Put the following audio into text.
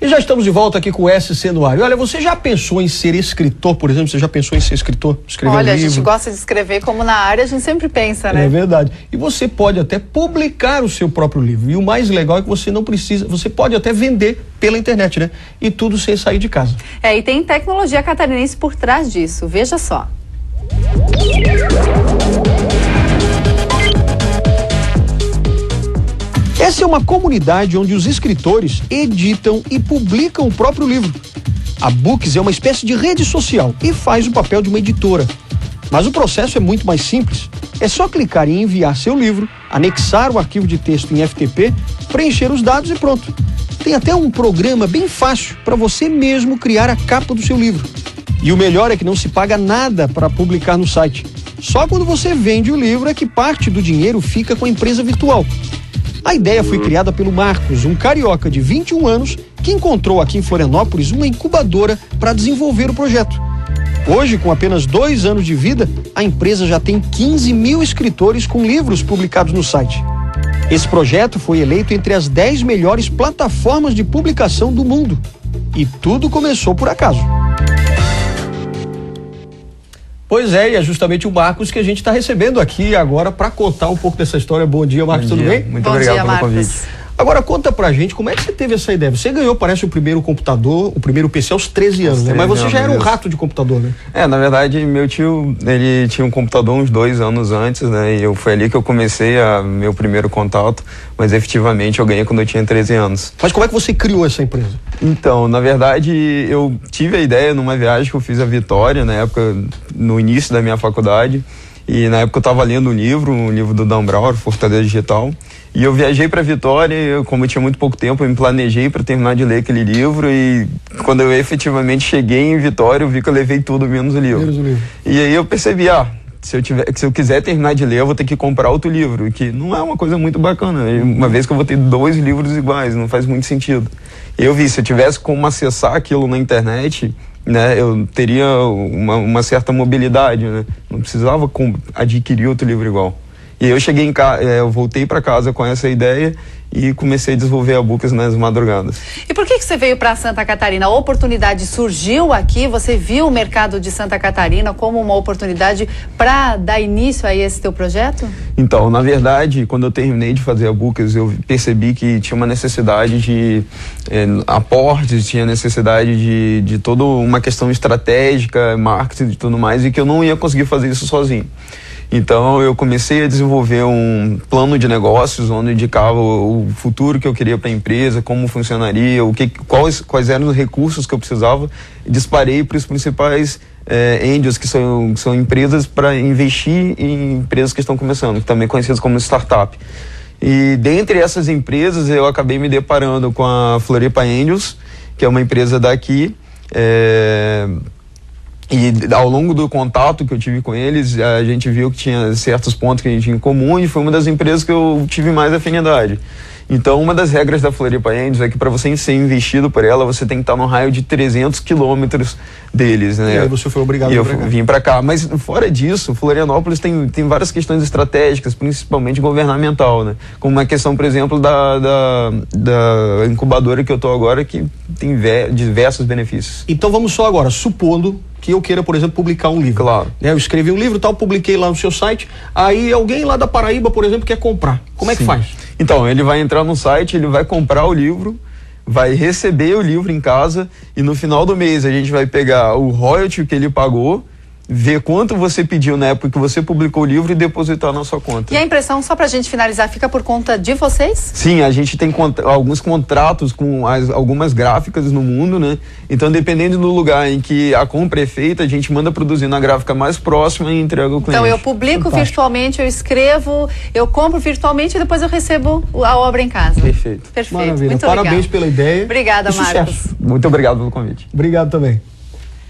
E já estamos de volta aqui com o SC no ar. E olha, você já pensou em ser escritor, por exemplo? Você já pensou em ser escritor? Escrever um livro? Olha, a gente gosta de escrever, como na área a gente sempre pensa, né? É verdade. E você pode até publicar o seu próprio livro. E o mais legal é que você não precisa, você pode até vender pela internet, né? E tudo sem sair de casa. E tem tecnologia catarinense por trás disso. Veja só. Essa é uma comunidade onde os escritores editam e publicam o próprio livro. A Books é uma espécie de rede social e faz o papel de uma editora. Mas o processo é muito mais simples. É só clicar em enviar seu livro, anexar o arquivo de texto em FTP, preencher os dados e pronto. Tem até um programa bem fácil para você mesmo criar a capa do seu livro. E o melhor é que não se paga nada para publicar no site. Só quando você vende o livro é que parte do dinheiro fica com a empresa virtual. A ideia foi criada pelo Marcos, um carioca de 21 anos, que encontrou aqui em Florianópolis uma incubadora para desenvolver o projeto. Hoje, com apenas 2 anos de vida, a empresa já tem 15 mil escritores com livros publicados no site. Esse projeto foi eleito entre as 10 melhores plataformas de publicação do mundo. E tudo começou por acaso. Pois é, e é justamente o Marcos que a gente está recebendo aqui agora para contar um pouco dessa história. Bom dia, Marcos, tudo bem? Muito obrigado pelo convite. Agora conta pra gente, como é que você teve essa ideia? Você ganhou, parece, o primeiro computador, o primeiro PC aos 13 anos, né? Mas você já era um rato de computador, né? Na verdade, meu tio, ele tinha um computador uns 2 anos antes, né? E foi ali que eu comecei meu primeiro contato, mas efetivamente eu ganhei quando eu tinha 13 anos. Mas como é que você criou essa empresa? Então, na verdade, eu tive a ideia numa viagem que eu fiz a Vitória, na época, no início da minha faculdade. E na época eu estava lendo um livro do Dan Brown, Fortaleza Digital. E eu viajei para Vitória, como eu tinha muito pouco tempo, eu me planejei para terminar de ler aquele livro. E quando eu efetivamente cheguei em Vitória, eu vi que eu levei tudo menos o livro. E aí eu percebi, se eu quiser terminar de ler, eu vou ter que comprar outro livro, que não é uma coisa muito bacana. Uma vez que eu vou ter 2 livros iguais, não faz muito sentido. E eu vi, se eu tivesse como acessar aquilo na internet, né, eu teria uma certa mobilidade, né? Não precisava adquirir outro livro igual. E eu cheguei em casa, eu voltei para casa com essa ideia e comecei a desenvolver a Books nas madrugadas. E por que você veio para Santa Catarina? A oportunidade surgiu aqui, você viu o mercado de Santa Catarina como uma oportunidade para dar início a esse teu projeto? Então, na verdade, quando eu terminei de fazer a Books, eu percebi que tinha uma necessidade de aportes, tinha necessidade de toda uma questão estratégica, marketing e tudo mais, e que eu não ia conseguir fazer isso sozinho. Então eu comecei a desenvolver um plano de negócios onde eu indicava o futuro que eu queria para a empresa, como funcionaria, quais eram os recursos que eu precisava, e disparei para os principais angels, que são empresas para investir em empresas que estão começando, também conhecidas como startup. E dentre essas empresas eu acabei me deparando com a Floripa Angels, que é uma empresa daqui. E ao longo do contato que eu tive com eles, a gente viu que tinha certos pontos que a gente tinha em comum e foi uma das empresas que eu tive mais afinidade. Então, uma das regras da Floripa Angels é que para você ser investido por ela, você tem que estar no raio de 300 quilômetros deles, né? E aí você foi obrigado a vir pra cá. Eu vim para cá. Mas fora disso, Florianópolis tem várias questões estratégicas, principalmente governamental, né? Como uma questão, por exemplo, da incubadora que eu estou agora, que tem diversos benefícios. Então vamos só agora, supondo que eu queira, por exemplo, publicar um livro. Claro. Eu escrevi um livro, publiquei lá no seu site, aí alguém lá da Paraíba, por exemplo, quer comprar. Como é que faz? Então, ele vai entrar no site, ele vai comprar o livro, vai receber o livro em casa e no final do mês a gente vai pegar o royalty que ele pagou, ver quanto você pediu na época que você publicou o livro e depositar na sua conta. E a impressão, só pra gente finalizar, fica por conta de vocês? Sim, a gente tem alguns contratos com algumas gráficas no mundo, né? Então, dependendo do lugar em que a compra é feita, a gente manda produzir na gráfica mais próxima e entrega ao cliente. Então, eu publico virtualmente, eu escrevo, eu compro virtualmente e depois eu recebo a obra em casa. Perfeito. Perfeito. Maravilha. Muito Parabéns pela ideia. Obrigada, Marcos. Muito obrigado pelo convite. Obrigado também.